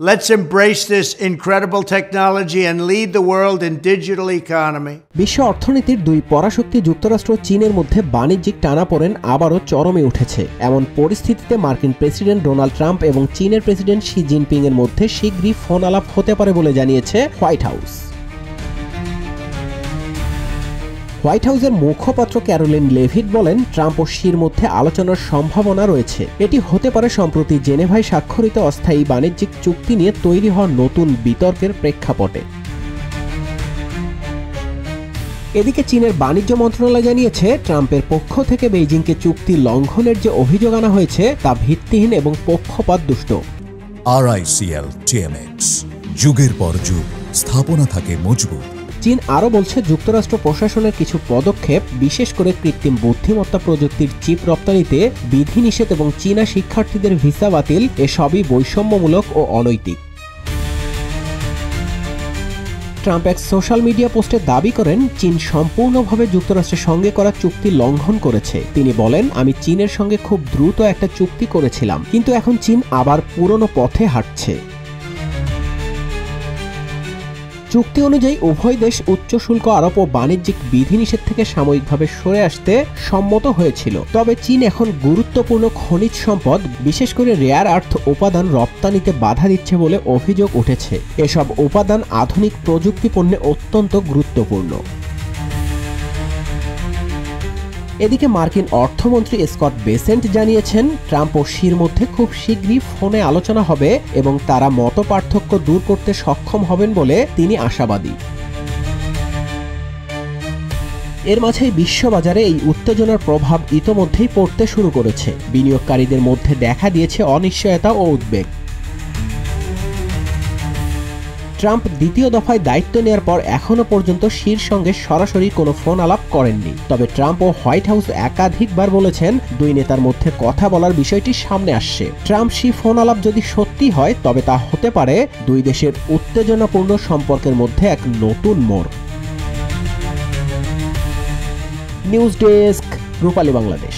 Let's embrace this incredible technology and lead the world in digital economy. বিশ্ব অর্থনীতির দুই পরাশক্তি যুক্তরাষ্ট্র ও চীনের মধ্যে বাণিজ্যিক টানাপোড়েন আবারও চরমে উঠেছে। এমন পরিস্থিতিতে মার্কিন প্রেসিডেন্ট ডোনাল্ড ট্রাম্প এবং চীনের প্রেসিডেন্ট শি জিনপিং এর মধ্যে শীঘ্রই ফোন আলাপ হতে পারে বলে জানিয়েছে হোয়াইট হাউস। হোয়াইট হাউসের মুখপাত্র ক্যারোলিন লেভিট বলেন, ট্রাম্প ও শির মধ্যে আলোচনার সম্ভাবনা রয়েছে। এটি হতে পারে সম্প্রতি জেনেভায় স্বাক্ষরিত অস্থায়ী বাণিজ্যিক চুক্তি নিয়ে তৈরি হওয়া নতুন বিতর্কের প্রেক্ষাপটে। এদিকে চীনের বাণিজ্য মন্ত্রণালয় জানিয়েছে, ট্রাম্পের পক্ষ থেকে বেইজিংকে চুক্তি লঙ্ঘনের যে অভিযোগ আনা হয়েছে তা ভিত্তিহীন এবং পক্ষপাতদুষ্ট। RICL TMX, যুগের পর যুগ স্থাপনা থাকে মজবুত। চীন আরও বলছে, যুক্তরাষ্ট্র প্রশাসনের কিছু পদক্ষেপ, বিশেষ করে কৃত্রিম বুদ্ধিমত্তা প্রযুক্তির চিপ রপ্তানিতে বিধিনিষেধ এবং চীনা শিক্ষার্থীদের ভিসা বাতিল, এসবই বৈষম্যমূলক ও অনৈতিক। ট্রাম্প এক সোশ্যাল মিডিয়া পোস্টে দাবি করেন, চীন সম্পূর্ণভাবে যুক্তরাষ্ট্রের সঙ্গে করা চুক্তি লঙ্ঘন করেছে। তিনি বলেন, আমি চীনের সঙ্গে খুব দ্রুত একটা চুক্তি করেছিলাম, কিন্তু এখন চীন আবার পুরনো পথে হাঁটছে। চুক্তি অনুযায়ী উভয় দেশ উচ্চ শুল্ক আরোপ ও বাণিজ্যিক বিধিনিষেধ থেকে সাময়িকভাবে সরে আসতে সম্মত হয়েছিল। তবে চীন এখন গুরুত্বপূর্ণ খনিজ সম্পদ, বিশেষ করে রেয়ার আর্থ উপাদান রপ্তানিতে বাধা দিচ্ছে বলে অভিযোগ উঠেছে। এসব উপাদান আধুনিক প্রযুক্তি পণ্যে অত্যন্ত গুরুত্বপূর্ণ। এদিকে মার্কিন অর্থমন্ত্রী স্কট বেসেন্ট জানিয়েছেন, ট্রাম্প ও শির মধ্যে খুব শীঘ্রই ফোনে আলোচনা হবে এবং তারা মতপার্থক্য দূর করতে সক্ষম হবেন বলে তিনি আশাবাদী। এর মাঝেই বিশ্ববাজারে এই উত্তেজনার প্রভাব ইতোমধ্যেই পড়তে শুরু করেছে। বিনিয়োগকারীদের মধ্যে দেখা দিয়েছে অনিশ্চয়তা ও উদ্বেগ। ট্রাম্প দ্বিতীয় দফায় দায়িত্ব নেওয়ার পর এখনও পর্যন্ত শির সঙ্গে সরাসরি কোনো ফোন আলাপ করেননি। তবে ট্রাম্প ও হোয়াইট হাউস একাধিকবার বলেছেন, দুই নেতার মধ্যে কথা বলার বিষয়টি সামনে আসছে। ট্রাম্প শি ফোন আলাপ যদি সত্যি হয়, তবে তা হতে পারে দুই দেশের উত্তেজনাপূর্ণ সম্পর্কের মধ্যে এক নতুন মোড়। নিউজ ডেস্ক, রূপালী বাংলাদেশ।